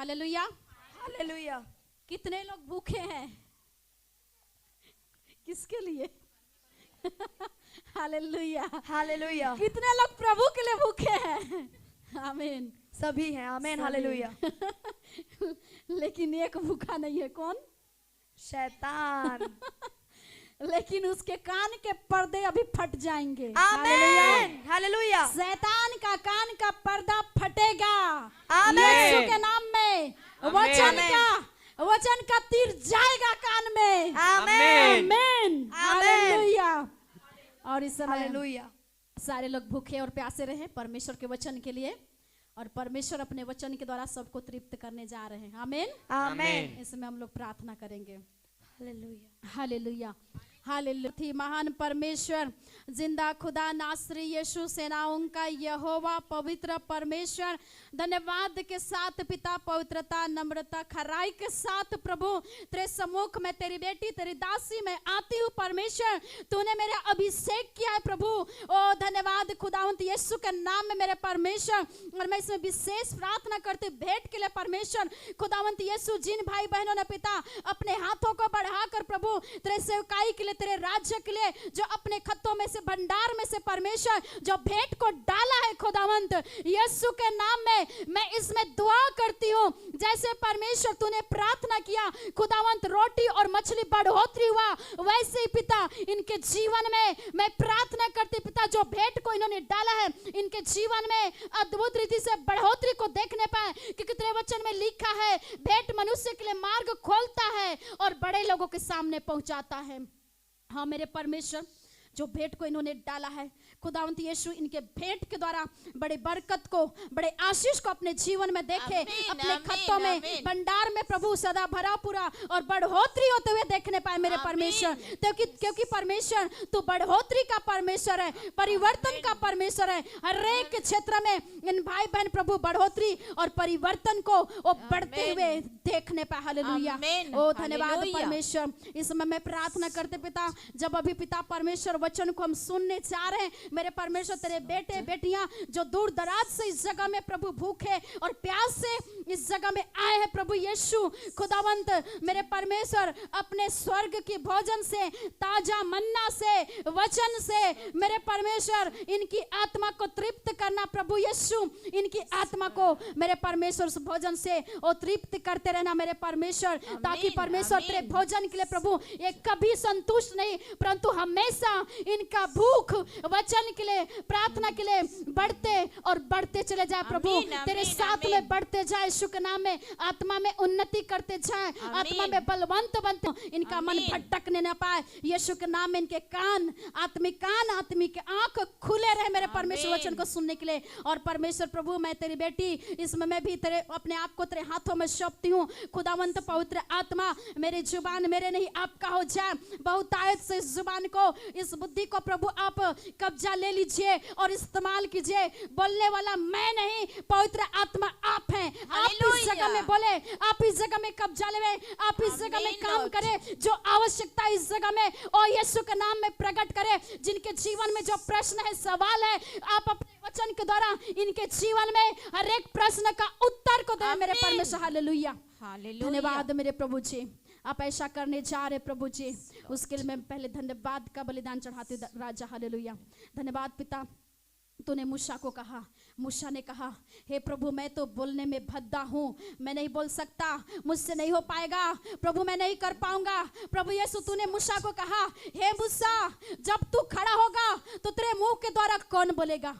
Hallelujah. Hallelujah. कितने लोग भूखे हैं? किसके लिए? हालेलुया। हालेलुया। कितने लोग प्रभु के लिए भूखे हैं? आमीन। सभी हैं। आमीन। सभी। हालेलुया। लेकिन एक भूखा नहीं है। कौन? शैतान। लेकिन उसके कान के पर्दे अभी फट जाएंगे। आमीन। हालेलुया। शैतान का कान का पर्दा फटेगा आमीन। यीशु के नाम में। वचन का तीर जाएगा कान में। आमीन। आमीन। हालेलुया। और इस समय हालेलुया। सारे लोग भूखे और प्यासे रहे परमेश्वर के वचन के लिए, और परमेश्वर अपने वचन के द्वारा सबको तृप्त करने जा रहे हैं। आमीन। आमीन। इसमें हम लोग प्रार्थना करेंगे। हालेलुया। हालेलुया। हालेलुया। महान परमेश्वर, जिंदा खुदा, नासरी यीशु, सेनाओं का यहोवा, पवित्र परमेश्वर, धन्यवाद के साथ पिता, पवित्रता, नम्रता, खराई के साथ प्रभु तेरे सम्मुख में तेरी बेटी, तेरी दासी में आती हूँ परमेश्वर। तूने मेरे अभिषेक किया है प्रभु। ओ धन्यवाद खुदावंत यीशु के नाम में मेरे परमेश्वर। और मैं इसमें विशेष प्रार्थना करती भेंट के लिए परमेश्वर खुदावंत यीशु, जिन भाई बहनों ने पिता अपने हाथों को बढ़ाकर प्रभु तेरे सेवकाई के लिए, तेरे राज्य के लिए, जो अपने खत्तों में से, भंडार में से परमेश्वर जो भेंट को डाला है खुदावंत यीशु के नाम में, मैं इसमें दुआ करती हूँ जैसे परमेश्वर तूने प्रार्थना किया खुदावंत रोटी और मछली बढ़ोतरी हुआ, वैसे ही पिता इनके जीवन में मैं प्रार्थना करती पिता, जो भेंट को इन्होंने डाला है इनके जीवन में अद्भुत रीति से बढ़ोतरी को देखने पाए, क्योंकि तेरे वचन में लिखा है भेंट मनुष्य के लिए मार्ग खोलता है और बड़े लोगों के सामने पहुंचाता है। हाँ मेरे परमेश्वर, जो भेंट को इन्होंने डाला है खुदावंत यीशु, इनके भेंट के द्वारा बड़े बरकत को, बड़े आशीष को अपने जीवन में देखे, अपने खत्तों में, भंडार में प्रभु सदा भरा पूरा और बढ़ोतरी होते हुए देखने पाए मेरे परमेश्वर। क्योंकि परमेश्वर तू बढ़ोतरी का परमेश्वर है, परिवर्तन का परमेश्वर है। हर एक क्षेत्र में इन भाई बहन प्रभु बढ़ोतरी और परिवर्तन को वो बढ़ते हुए देखने पाए। हालेलुया। ओ धन्यवाद परमेश्वर। इस समय मैं प्रार्थना करते पिता, जब अभी पिता परमेश्वर वचन को हम सुनने जा रहे हैं मेरे परमेश्वर, तेरे बेटे बेटियां जो दूर दराज से इस जगह में प्रभु भूखे और प्यास से इस जगह में आए हैं प्रभु यीशु खुदावंत मेरे परमेश्वर, अपने स्वर्ग की भोजन से, ताजा मन्ना से, वचन से मेरे परमेश्वर इनकी आत्मा को तृप्त करना प्रभु यीशु, इनकी आत्मा को मेरे परमेश्वर उस भोजन से वो तृप्त करते रहना मेरे परमेश्वर, ताकि परमेश्वर तेरे भोजन के लिए प्रभु ये कभी संतुष्ट नहीं, परंतु हमेशा इनका भूख वचन के लिए, प्रार्थना के लिए बढ़ते और बढ़ते चले जाए प्रभु, तेरे साथ में बढ़ते जाए यीशु के नाम में, आत्मा में उन्नति करते जाए, आत्मा में बलवंत बनते, इनका मन भटकने न पाए यीशु के नाम में। इनके कान, आत्मिक आंख खुले रहे मेरे परमेश्वर वचन को सुनने के लिए। और परमेश्वर प्रभु मैं तेरी बेटी, इसमें मैं भी तेरे अपने आप को तेरे हाथों में सौंपती हूँ खुदावंत पवित्र आत्मा, मेरी जुबान मेरे नहीं आपका हो जाए, बहुतायत से इस जुबान को, इस बुद्धि को प्रभु आप कब्जा ले लीजिए और इस्तेमाल कीजिए। बोलने वाला मैं नहीं, पवित्र आत्मा आप हैं। आप इस जगह में बोले, आप इस जगह में कब्जा ले, आप इस जगह में काम करें, जो आवश्यकता इस जगह में और यीशु के नाम में प्रकट करें। जिनके जीवन में जो प्रश्न है, सवाल है, आप अपने वचन के द्वारा इनके जीवन में हर एक प्रश्न का उत्तर को दें मेरे परमेश्वर। हालेलुया। धन्यवाद मेरे प्रभु जी, आप ऐसा करने जा रहे प्रभु जी, उसके लिए मैं पहले धन्यवाद का बलिदान चढ़ाती राजा। हालेलुया। धन्यवाद पिता, तूने मूसा को कहा, मूसा ने कहा हे प्रभु मैं तो बोलने में भद्दा हूँ, मैं नहीं बोल सकता, मुझसे नहीं हो पाएगा प्रभु, मैं नहीं कर पाऊंगा। प्रभु यीशु तूने मूसा को कहा हे मूसा, जब तू खड़ा होगा तो तेरे मुंह के द्वारा कौन बोलेगा?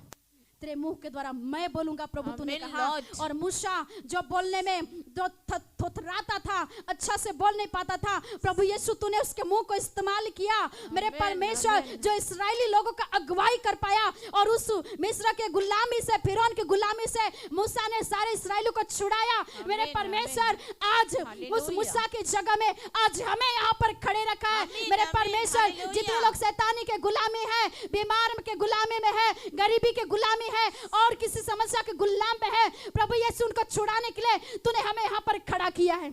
तेरे मुंह के द्वारा मैं बोलूंगा प्रभु, तूने कहा। और मूसा जो बोलने में जो थोथराता था, अच्छा से बोल नहीं पाता था, प्रभु यीशु तूने उसके मुंह को इस्तेमाल किया मेरे परमेश्वर, जो इस्राएली लोगों का अगुवाई कर पाया और उस मिस्र के गुलामी से, फिरौन की गुलामी से मूसा ने सारे इस्राएलियों को छुड़ाया मेरे परमेश्वर। आज उस मूसा की जगह में आज हमें यहाँ पर खड़े रखा है मेरे परमेश्वर। जितने लोग शैतानी के गुलामी है, बीमार के गुलामी में है, गरीबी के गुलामी है और किसी समस्या के गुलाम पे है, प्रभु यीशु उनको छुड़ाने के लिए तूने हमें यहाँ पर खड़ा किया है।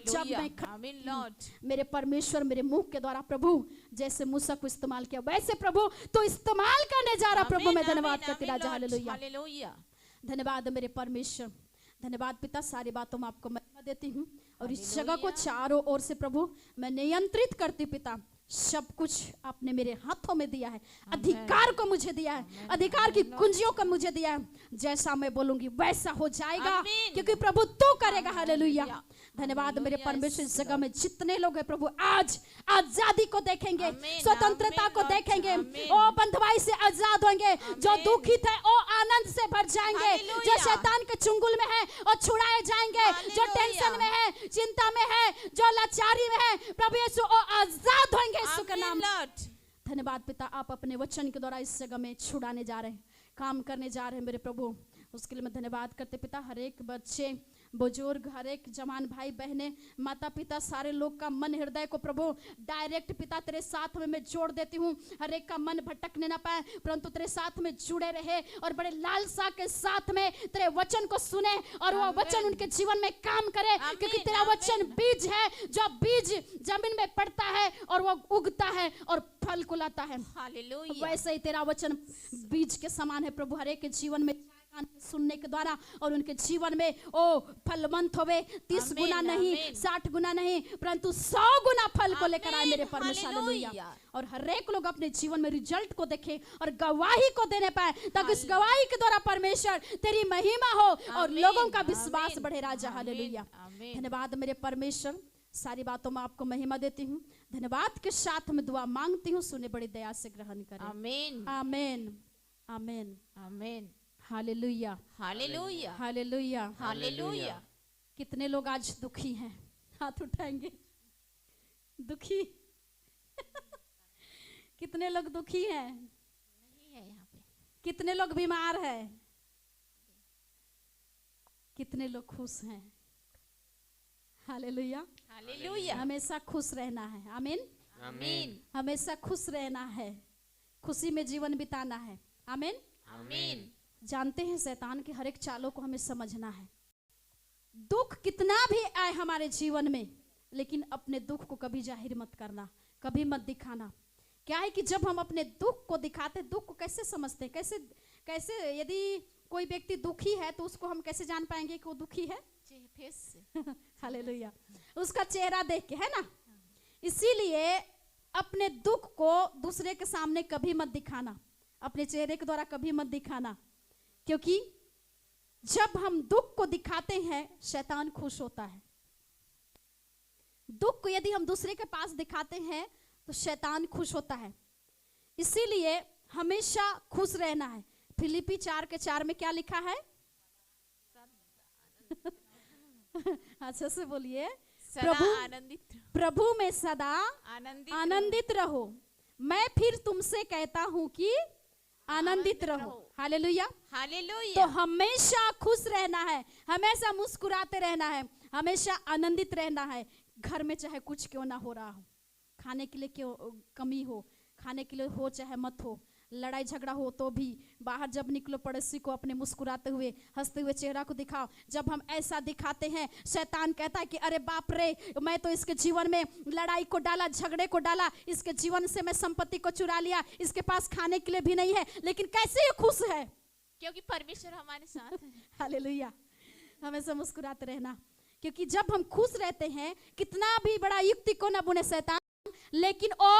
जब मैं मेरे परमेश्वर मेरे मुंह के द्वारा प्रभु जैसे मूसा को इस्तेमाल किया, वैसे प्रभु तो इस्तेमाल करने जा रहा प्रभु। मैं धन्यवाद करती राजा। हालेलुया। धन्यवाद मेरे परमेश्वर, धन्यवाद पिता, सारी बातों में आपको महिमा देती हूँ और इस जगह को चारों ओर से प्रभु मैं नियंत्रित करती पिता। सब कुछ आपने मेरे हाथों में दिया है, अधिकार को मुझे दिया है, अधिकार की कुंजियों को मुझे दिया है। जैसा मैं बोलूंगी वैसा हो जाएगा, क्योंकि प्रभु तू करेगा। हालेलुया। धन्यवाद मेरे परमेश्वर। इस जगह में जितने लोग हैं प्रभु आज आजादी को देखेंगे, स्वतंत्रता को देखेंगे, ओ बंधुआई से आजाद होंगे। जो दुखित है वो आनंद से भर जाएंगे, जो शैतान के चुंगल में है वो छुड़ाए जाएंगे, जो टेंशन में है, चिंता में है, जो लाचारी में है, प्रभु यीशु वो आजाद होंगे यीशु का नाम। धन्यवाद पिता, आप अपने वचन के द्वारा इस जगह में छुड़ाने जा रहे हैं, काम करने जा रहे हैं मेरे प्रभु। उसके लिए मैं धन्यवाद करते पिता। हर एक बच्चे, बुजुर्ग, हर एक जवान भाई बहने, माता पिता, सारे लोग का मन हृदय को प्रभु डायरेक्ट पिता तेरे साथ में मैं जोड़ देती हूँ। हर एक का मन भटकने ना पाए, परंतु तेरे साथ में जुड़े रहे और बड़े लालसा के साथ में तेरे वचन को सुने और वो वचन उनके जीवन में काम करे, क्योंकि तेरा वचन बीज है, जो बीज जमीन में पड़ता है और वो उगता है और फल को लाता है। हालेलुया। वैसे ही तेरा वचन बीज के समान है प्रभु, हर एक के जीवन में सुनने के द्वारा और उनके जीवन में ओ फलवंत होवे। 30 गुना नहीं, 60 गुना नहीं, परंतु 100 गुना फल को लेकर आए मेरे परमेश्वर। हालेलुया। और हर एक लोग अपने जीवन में रिजल्ट को देखे और गवाही को देने पाए, ताकि इस गवाही के द्वारा परमेश्वर तेरी महिमा हो और लोगों का विश्वास बढ़े। राजा हालेलुया। धन्यवाद मेरे परमेश्वर, सारी बातों में आपको महिमा देती हूँ। धन्यवाद के साथ में दुआ मांगती हूँ, सुने बड़ी दया से ग्रहण करें। आमीन आमीन आमीन आमीन। Hallelujah hallelujah hallelujah hallelujah. कितने लोग आज दुखी हैं? हाथ उठाएंगे। दुखी कितने लोग दुखी हैं? नहीं है यहाँ पे। कितने लोग बीमार हैं? कितने लोग खुश हैं? Hallelujah hallelujah. हमेशा खुश रहना है। आमीन आमीन। हमेशा खुश रहना है, खुशी में जीवन बिताना है। आमीन आमीन। जानते हैं शैतान के हर एक चालों को हमें समझना है। दुख कितना भी आए हमारे जीवन में, लेकिन अपने दुख को कभी जाहिर मत करना, कभी मत दिखाना। क्या है कि जब हम अपने दुख को दिखाते, दुख को कैसे समझते हैं, कैसे कैसे यदि कोई व्यक्ति दुखी है तो उसको हम कैसे जान पाएंगे कि वो दुखी है? फेस से। हालेलुया। उसका चेहरा देख के, है ना। इसीलिए अपने दुख को दूसरे के सामने कभी मत दिखाना, अपने चेहरे के द्वारा कभी मत दिखाना, क्योंकि जब हम दुख को दिखाते हैं शैतान खुश होता है। दुख को यदि हम दूसरे के पास दिखाते हैं तो शैतान खुश होता है। इसीलिए हमेशा खुश रहना है। फिलिपी 4:4 में क्या लिखा है? अच्छा से बोलिए। प्रभु में सदा आनंदित रहो। मैं फिर तुमसे कहता हूं कि आनंदित रहो। Hallelujah hallelujah. तो हमेशा खुश रहना है, हमेशा मुस्कुराते रहना है, हमेशा आनंदित रहना है। घर में चाहे कुछ क्यों ना हो रहा हो, खाने के लिए क्यों कमी हो, खाने के लिए हो चाहे मत हो, लड़ाई झगड़ा हो तो भी, बाहर जब निकलो पड़ोसी को अपने मुस्कुराते हुए हंसते हुए चेहरा को दिखाओ। जब हम ऐसा दिखाते हैं शैतान कहता है कि अरे बाप रे, मैं तो इसके जीवन में लड़ाई को डाला, झगड़े को डाला, इसके जीवन से मैं संपत्ति को चुरा लिया, इसके पास खाने के लिए भी नहीं है, लेकिन कैसे ये खुश है? क्योंकि परमेश्वर हमारे साथ है। हालेलुया। हमेशा मुस्कुराते रहना, क्योंकि जब हम खुश रहते हैं, कितना भी बड़ा युक्ति को न बुने शैतान, लेकिन वो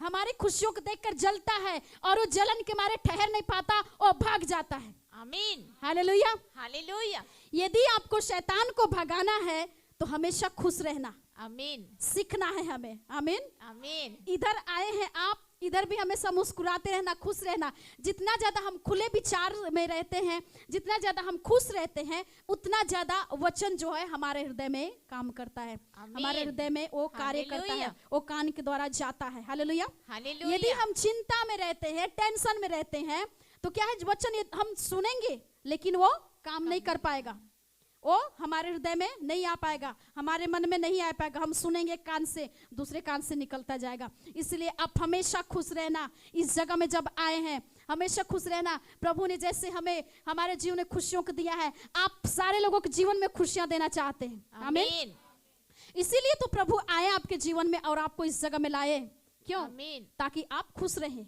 हमारी खुशियों को देखकर जलता है और वो जलन के मारे ठहर नहीं पाता और भाग जाता है। आमीन हालेलुया हालेलुया। यदि आपको शैतान को भगाना है तो हमेशा खुश रहना। आमीन। सीखना है हमें। आमीन आमीन। इधर आए हैं आप, इधर भी हमेशा मुस्कुराते रहना, खुश रहना। जितना ज्यादा हम खुले विचार में रहते हैं, जितना ज्यादा हम खुश रहते हैं, उतना ज्यादा वचन जो है हमारे हृदय में काम करता है, हमारे हृदय में वो कार्य करता है, वो कान के द्वारा जाता है। Hallelujah hallelujah. यदि हम चिंता में रहते हैं, टेंशन में रहते हैं, तो क्या है, वचन हम सुनेंगे लेकिन वो काम नहीं कर पाएगा, वो हमारे हृदय में नहीं आ पाएगा, हमारे मन में नहीं आ पाएगा। हम सुनेंगे कान से, दूसरे कान से निकलता जाएगा। इसलिए आप हमेशा खुश रहना। इस जगह में जब आए हैं हमेशा खुश रहना। प्रभु ने जैसे हमें हमारे जीवन में खुशियों को दिया है, आप सारे लोगों के जीवन में खुशियां देना चाहते हैं। आमीन। इसीलिए तो प्रभु आए आपके जीवन में और आपको इस जगह में लाए। क्यों? ताकि आप खुश रहें,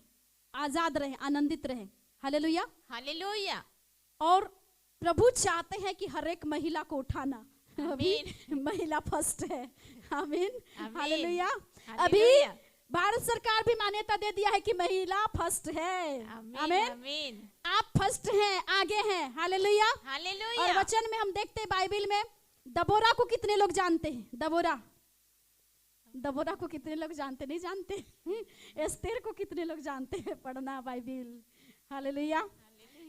आजाद रहें, आनंदित रहें। Hallelujah hallelujah. और प्रभु चाहते हैं कि हर एक महिला को उठाना। अभी आमीन। महिला फर्स्ट है। आमीन, आमीन। हालेलुया। अभी हालेलुया। भारत सरकार भी मान्यता दे दिया है कि महिला फर्स्ट है। आमीन आमीन। आमीन आप फर्स्ट हैं, आगे हैं। हालेलुया। और हालेलुया। वचन में हम देखते हैं बाइबल में दबोरा को कितने लोग जानते हैं? दबोरा को कितने लोग जानते? नहीं जानते। एस्तेर को कितने लोग जानते हैं? पढ़ना बाइबल। हालेलुया।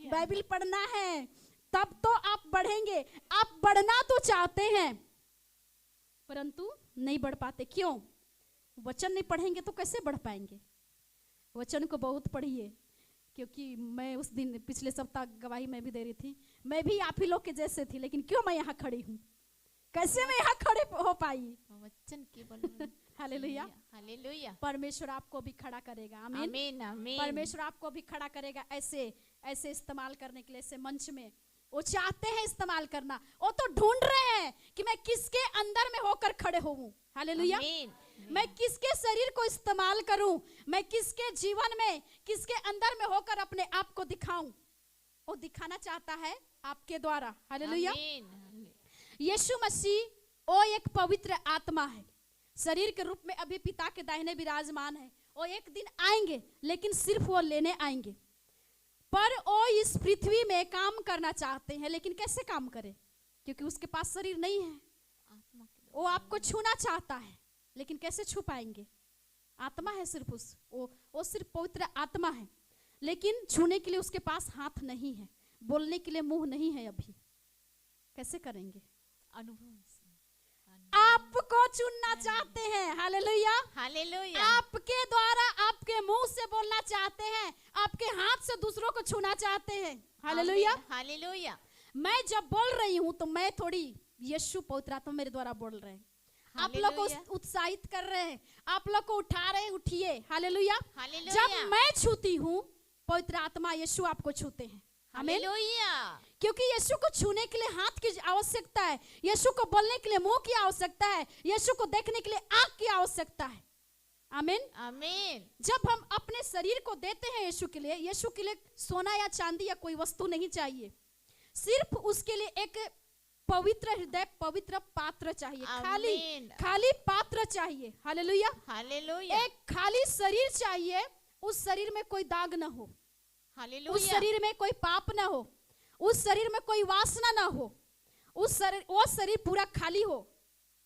बाइबल पढ़ना है तब तो आप बढ़ेंगे। आप बढ़ना तो चाहते हैं परंतु नहीं बढ़ पाते। क्यों? वचन नहीं पढ़ेंगे तो कैसे बढ़ पाएंगे? वचन को बहुत पढ़िए, क्योंकि मैं उस दिन पिछले सप्ताह गवाही में भी दे रही थी। मैं भी आप ही लोग के जैसे थी, लेकिन क्यों मैं यहाँ खड़ी हूँ? कैसे मैं यहाँ खड़े हो पाई? वचन केवल हालेलुया। हालेलुया। परमेश्वर आपको भी खड़ा करेगा। आमीन। आमीन आमीन। परमेश्वर आपको भी खड़ा करेगा ऐसे ऐसे इस्तेमाल करने के लिए। ऐसे मंच में वो चाहते हैं इस्तेमाल करना। वो तो ढूंढ रहे हैं कि मैं किसके अंदर में होकर खड़े होऊं। हालेलुया। आमीन। मैं किसके शरीर को इस्तेमाल करूं, मैं किसके जीवन में, किसके अंदर में होकर अपने आप को दिखाऊं। वो दिखाना चाहता है आपके द्वारा। हालेलुया। आमीन। यीशु मसीह वो एक पवित्र आत्मा है, शरीर के रूप में अभी पिता के दाहिने विराजमान है। वो एक दिन आएंगे, लेकिन सिर्फ वो लेने आएंगे। पर वो इस पृथ्वी में काम करना चाहते हैं, लेकिन कैसे काम करें? क्योंकि उसके पास शरीर नहीं है। आत्मा के वो आपको छूना चाहता है, लेकिन कैसे छू पाएंगे? आत्मा है सिर्फ वो सिर्फ पवित्र आत्मा है, लेकिन छूने के लिए उसके पास हाथ नहीं है, बोलने के लिए मुंह नहीं है। अभी कैसे करेंगे? अनुभव से। आपको चुनना चाहते हैं। हालेलुया। हालेलुया। आपके द्वारा आपके मुंह से बोलना चाहते हैं, आपके हाथ से दूसरों को छूना चाहते हैं। हालेलुया। आमीन। हालेलुया। मैं जब बोल रही हूँ तो मैं थोड़ी, यीशु पवित्र आत्मा मेरे द्वारा बोल रहे हैं। आप लोग को हालेलुया। उत्साहित कर रहे हैं, आप लोग को उठा रहे हैं, उठिए। हालेलुया। हालेलुया। जब मैं छूती हूँ, पवित्र आत्मा यीशु आपको छूते हैं। आमीन। हालेलुया। क्योंकि यीशु को छूने के लिए हाथ की आवश्यकता है, यीशु को बोलने के लिए मुंह की आवश्यकता है, यीशु को देखने के लिए आंख की आवश्यकता है। आमीन। आमीन। जब हम अपने शरीर को देते हैं यीशु के लिए सोना या चांदी या कोई वस्तु नहीं चाहिए। सिर्फ उसके लिए एक पवित्र हृदय, पवित्र पात्र चाहिए। खाली आमीन। खाली पात्र चाहिए। हालेलुया। हालेलुया। एक खाली शरीर चाहिए, उस शरीर में कोई दाग ना हो, उस हालेलुया। शरीर में कोई पाप ना हो, उस शरीर में कोई वासना ना हो, वो शरीर पूरा खाली हो।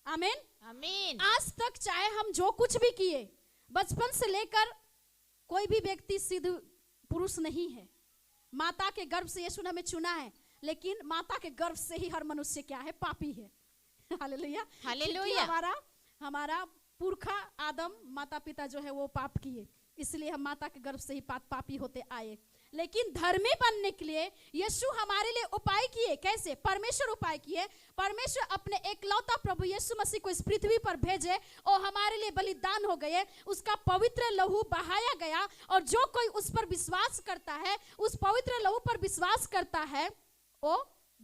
आमीन। आमीन। आज तक चाहे हम जो कुछ भी किए, बचपन से लेकर कोई भी व्यक्ति सिद्ध पुरुष नहीं है। माता के गर्भ से यीशु ने हमें चुना है, लेकिन माता के गर्भ से ही हर मनुष्य क्या है? पापी है। हालेलुया। हालेलुया। हमारा पुरखा आदम माता पिता जो है वो पाप किए, इसलिए हम माता के गर्भ से ही पापी होते आए। लेकिन धर्मी बनने के लिए यीशु हमारे लिए उपाय किए। कैसे? परमेश्वर उपाय किए। परमेश्वर अपने एकलौता प्रभु यीशु मसीह को इस पृथ्वी पर भेजे और हमारे लिए बलिदान हो गए। उसका पवित्र लहू बहाया गया, और जो कोई उस पर विश्वास करता है, उस पवित्र लहू पर विश्वास करता है, वो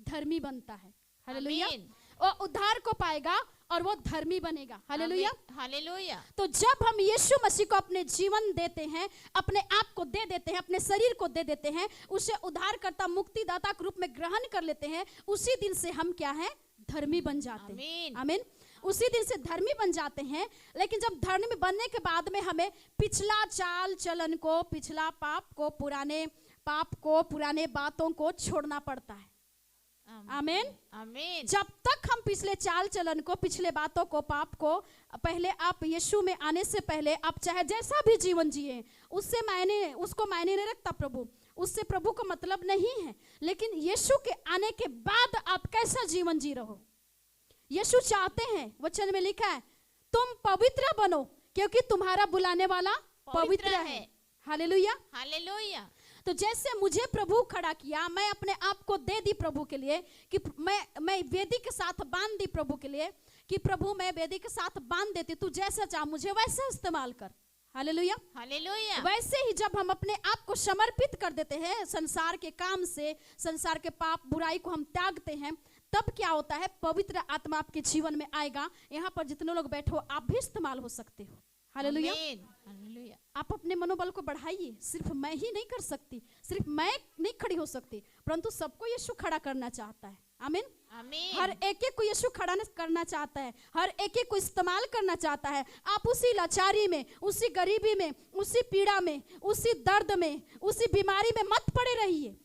धर्मी बनता है। हालेलुया। आमीन। वो उद्धार को पाएगा और वो धर्मी बनेगा। हालेलुया। आमीन। हालेलुया। तो जब हम यीशु मसीह को अपने जीवन देते हैं, अपने आप को दे देते हैं, अपने शरीर को दे देते हैं, उसे उद्धारकर्ता मुक्तिदाता के रूप में ग्रहण कर लेते हैं, उसी दिन से हम क्या हैं? धर्मी बन जाते हैं। आमीन। आमीन। उसी दिन से धर्मी बन जाते हैं। लेकिन जब धर्मी बनने के बाद में हमें पिछला चाल चलन को, पिछला पुराने पाप को, पुराने बातों को छोड़ना पड़ता है। आमीन। आमीन। जब तक हम पिछले चाल चलन को, पिछले बातों को, पाप को, पहले आप यीशु में आने से पहले आप चाहे जैसा भी जीवन जिए, उसको मायने नहीं रखता प्रभु, उससे प्रभु को मतलब नहीं है। लेकिन यीशु के आने के बाद आप कैसा जीवन जी रहो, यीशु चाहते हैं। वचन में लिखा है, तुम पवित्र बनो क्योंकि तुम्हारा बुलाने वाला पवित्र है। हालेलुया। हालेलुया। तो जैसे मुझे प्रभु खड़ा किया, मैं अपने आप को दे दी प्रभु के लिए, कि मैं वेदी के साथ बांध दी प्रभु के लिए, कि प्रभु मैं वेदी के साथ बांध देती, तू जैसा चाह मुझे वैसा इस्तेमाल कर। हालेलुया। हालेलुया। वैसे ही जब हम अपने आप को समर्पित कर देते हैं संसार के काम से, संसार के पाप बुराई को हम त्यागते हैं, तब क्या होता है? पवित्र आत्मा आपके जीवन में आएगा। यहाँ पर जितने लोग बैठे हो, आप भी इस्तेमाल हो सकते हो। हालेलुया। आमीन हालेलुया आप अपने मनोबल को बढ़ाइए। सिर्फ मैं ही नहीं कर सकती, सिर्फ मैं नहीं खड़ी हो सकती, परंतु सबको यीशु खड़ा करना चाहता है। आमीन। आमीन हर एक एक को यीशु खड़ा करना चाहता है, हर एक एक को इस्तेमाल करना चाहता है। आप उसी लाचारी में, उसी गरीबी में, उसी पीड़ा में, उसी दर्द में, उसी बीमारी में मत पड़े रहिए।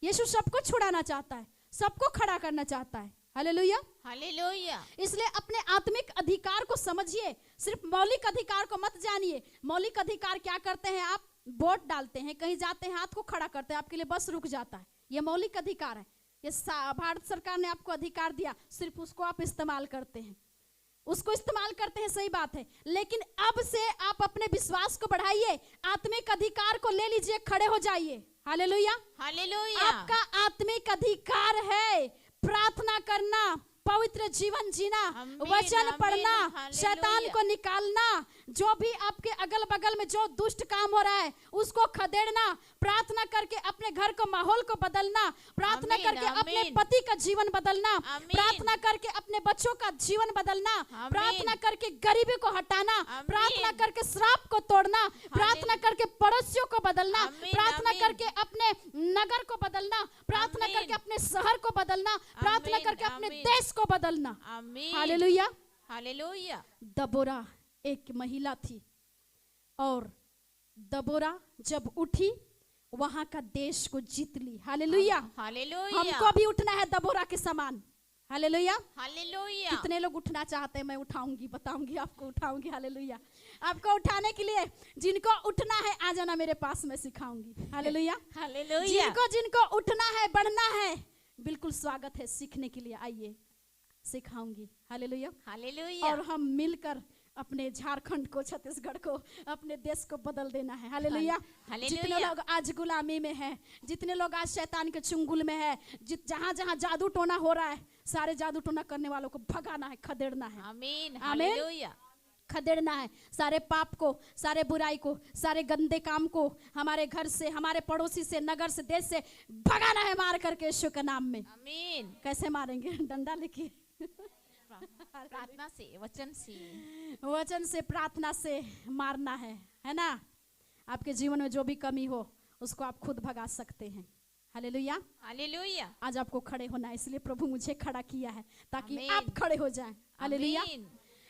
यीशु सबको छुड़ाना चाहता है, सबको खड़ा करना चाहता है। हालेलुया हालेलुया इसलिए अपने आत्मिक अधिकार को समझिए, सिर्फ मौलिक अधिकार को मत जानिए। मौलिक अधिकार क्या करते हैं? आप वोट डालते हैं, कहीं जाते हैं, हाथ को खड़ा करते हैं, आपके लिए बस रुक जाता है। ये मौलिक अधिकार है। ये भारत सरकार ने आपको अधिकार दिया, सिर्फ उसको आप इस्तेमाल करते हैं, उसको इस्तेमाल करते हैं, सही बात है। लेकिन अब से आप अपने विश्वास को बढ़ाइए, आत्मिक अधिकार को ले लीजिए, खड़े हो जाइए। हालेलुया हालेलुया आपका आत्मिक अधिकार है प्रार्थना करना, पवित्र जीवन जीना, आमीन, वचन आमीन, पढ़ना, हालेलुया। शैतान को निकालना, जो भी आपके अगल बगल में जो दुष्ट काम हो रहा है उसको खदेड़ना, प्रार्थना करके अपने घर को माहौल को बदलना, प्रार्थना आमीन, करके अपने आमीन। पति का जीवन बदलना, आमीन। प्रार्थना करके अपने बच्चों का जीवन बदलना, आमीन। प्रार्थना करके गरीबी को हटाना, आमीन। प्रार्थना करके श्राप को तोड़ना, प्रार्थना करके पड़ोसियों को बदलना, आमीन, प्रार्थना आमीन। करके अपने नगर को बदलना, प्रार्थना आमीन। करके अपने शहर को बदलना, प्रार्थना आमीन, करके अपने आमीन। देश को बदलना। आमीन हालेलुया। हालेलुया दबोरा एक महिला थी और दबोरा जब उठी वहां का देश को जीत ली। हालेलुया। हालेलुया हमको भी उठना है दबोरा के समान। हालेलुया। हालेलुया कितने लोग उठना चाहते हैं? मैं उठाऊंगी, बताऊंगी आपको, उठाऊंगी। हालेलुया। आपको उठाने के लिए जिनको उठना है आ जाना मेरे पास, मैं सिखाऊंगी। हालेलुया। हालेलुया जिनको जिनको उठना है, बढ़ना है, बिल्कुल स्वागत है सीखने के लिए, आइए सिखाऊंगी। हालेलुया। हालेलुया और हम मिलकर अपने झारखंड को, छत्तीसगढ़ को, अपने देश को बदल देना है। हालेलुया। हालेलुया। जितने लोग आज गुलामी में हैं, जितने लोग आज शैतान के चुंगल में हैं, जहां जहां जादू टोना हो रहा है, सारे जादू टोना करने वालों को भगाना है, खदेड़ना है। आमीन आमीन। हालेलुया खदेड़ना है सारे पाप को, सारे बुराई को, सारे गंदे काम को हमारे घर से, हमारे पड़ोसी से, नगर से, देश से भगाना है, मार करके यीशु के नाम में। आमीन कैसे मारेंगे? डंडा लेके, प्रार्थना से, वचन से, वचन से, प्रार्थना से मारना है ना। आपके जीवन में जो भी कमी हो उसको आप खुद भगा सकते हैं। हालेलुया। हालेलुया आज आपको खड़े होना है, इसलिए प्रभु मुझे खड़ा किया है ताकि आमीन। आप खड़े हो जाएं। हालेलुया। आमीन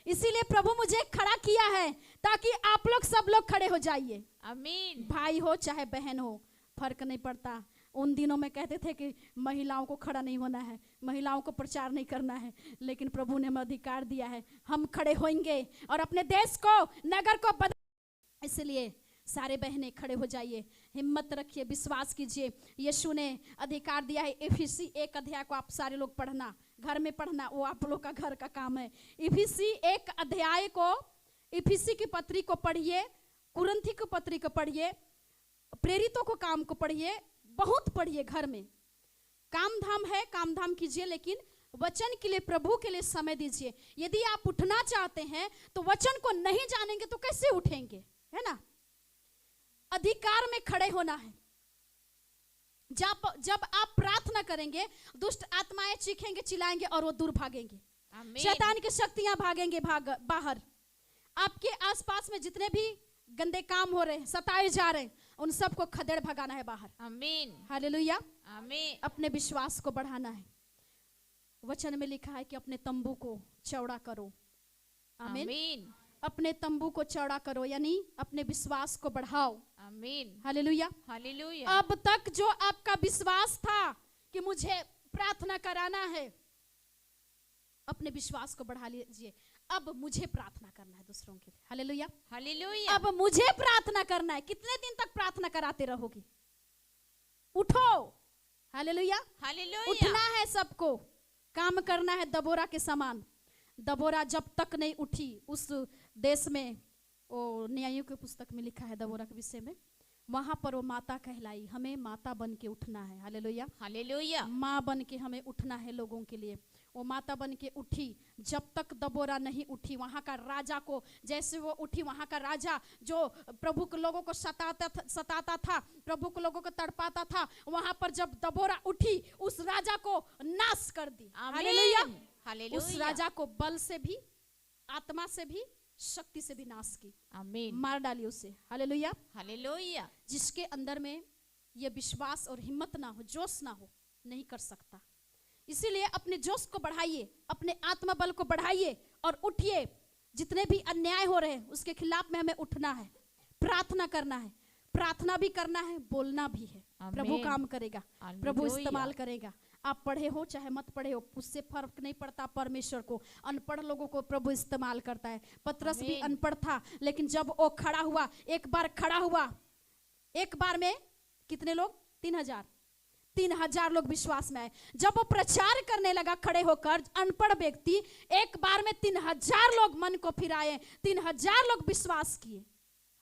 इसीलिए प्रभु मुझे खड़ा किया है ताकि आप लोग सब लोग खड़े हो जाइए। आमीन भाई हो चाहे बहन हो, फर्क नहीं पड़ता। उन दिनों में कहते थे कि महिलाओं को खड़ा नहीं होना है, महिलाओं को प्रचार नहीं करना है, लेकिन प्रभु ने हमें अधिकार दिया है, हम खड़े होंगे और अपने देश को, नगर को बदल। इसलिए सारे बहनें खड़े हो जाइए, हिम्मत रखिए, विश्वास कीजिए। यीशु ने अधिकार दिया है। इफिसी 1 अध्याय को आप सारे लोग पढ़ना, घर में पढ़ना, वो आप लोग का घर का काम है। इफिसी 1 अध्याय को, इफिसी की पत्री को पढ़िए, कुरिन्थी की पत्री को पढ़िए, प्रेरितों को काम को पढ़िए, बहुत पढ़िए। घर में काम धाम है, काम धाम कीजिए, लेकिन वचन के लिए, प्रभु के लिए समय दीजिए। यदि आप उठना चाहते हैं तो वचन को नहीं जानेंगे तो कैसे उठेंगे? है ना। अधिकार में खड़े होना है। जब आप प्रार्थना करेंगे, दुष्ट आत्माएं चीखेंगे, चिल्लाएंगे और वो दूर भागेंगे। आमीन शैतान की शक्तियां भागेंगे बाहर। आपके आसपास में जितने भी गंदे काम हो रहे हैं, सताए जा रहे हैं, उन सबको खदेड़ भगाना है बाहर। आमीन हालेलुया। आमीन अपने विश्वास को बढ़ाना है। वचन में लिखा है कि अपने तंबू को चौड़ा करो। आमीन। आमीन अपने तंबू को चौड़ा करो, यानी अपने विश्वास को बढ़ाओ। आमीन हालेलुया। हालेलुया अब तक जो आपका विश्वास था कि मुझे प्रार्थना कराना है, अपने विश्वास को बढ़ा लीजिए। अब मुझे प्रार्थना करना है दूसरों के लिए। हालेलुया। हालेलुया अब मुझे प्रार्थना करना है। कितने दिन तक प्रार्थना कराते रहोगे? उठो। हालेलुया। हालेलुया उठना है सबको, काम करना है दबोरा के समान। दबोरा जब तक नहीं उठी उस देश में, वो न्यायों की पुस्तक में लिखा है दबोरा के विषय में, वहां पर वो माता कहलाई। हमें माता बन के उठना है। हालेलुया। हालेलुया माँ बन के हमें उठना है लोगों के लिए। वो माता बन के उठी। जब तक दबोरा नहीं उठी, वहां का राजा को, जैसे वो उठी, वहां का राजा जो प्रभु के लोगों को सताता था, प्रभु के लोगों को तड़पाता था, वहां पर जब दबोरा उठी, उस राजा को नाश कर दी। हालेलुया। हालेलुया उस राजा को बल से भी, आत्मा से भी, शक्ति से विनाश की, आमीन। मार डाली उसे। हालेलुया। हालेलुया। जिसके अंदर में ये विश्वास और हिम्मत ना हो, जोश ना हो, नहीं कर सकता। इसीलिए अपने जोश को बढ़ाइए, अपने आत्मा बल को बढ़ाइए और उठिए। जितने भी अन्याय हो रहे हैं उसके खिलाफ में हमें उठना है, प्रार्थना करना है, प्रार्थना भी करना है, बोलना भी है। प्रभु काम करेगा, प्रभु इस्तेमाल करेगा। आप पढ़े हो चाहे मत पढ़े हो, उससे फर्क नहीं पड़ता। परमेश्वर को, अनपढ़ लोगों को प्रभु इस्तेमाल करता है। पतरस भी अनपढ़ था, लेकिन जब वो खड़ा हुआ, एक बार खड़ा हुआ, एक बार में कितने लोग? 3,000 लोग विश्वास में आए। जब वो प्रचार करने लगा खड़े होकर, अनपढ़ व्यक्ति, एक बार में 3,000 लोग मन को फिराए, 3,000 लोग विश्वास किए।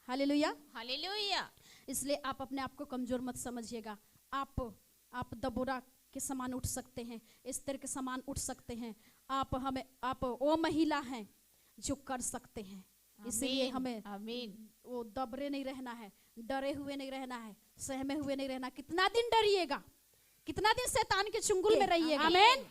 हालेलुया। हालेलुया। इसलिए आप अपने आप को कमजोर मत समझिएगा। आप दबोरा के समान उठ सकते हैं, एस्तेर के समान उठ सकते हैं। आप वो महिला हैं जो कर सकते हैं। इसलिए हमें वो दबरे नहीं रहना है, डरे हुए नहीं रहना है, सहमे हुए नहीं रहना। कितना दिन डरिएगा, कितना दिन शैतान के चुंगल में रहिएगा। आमीन।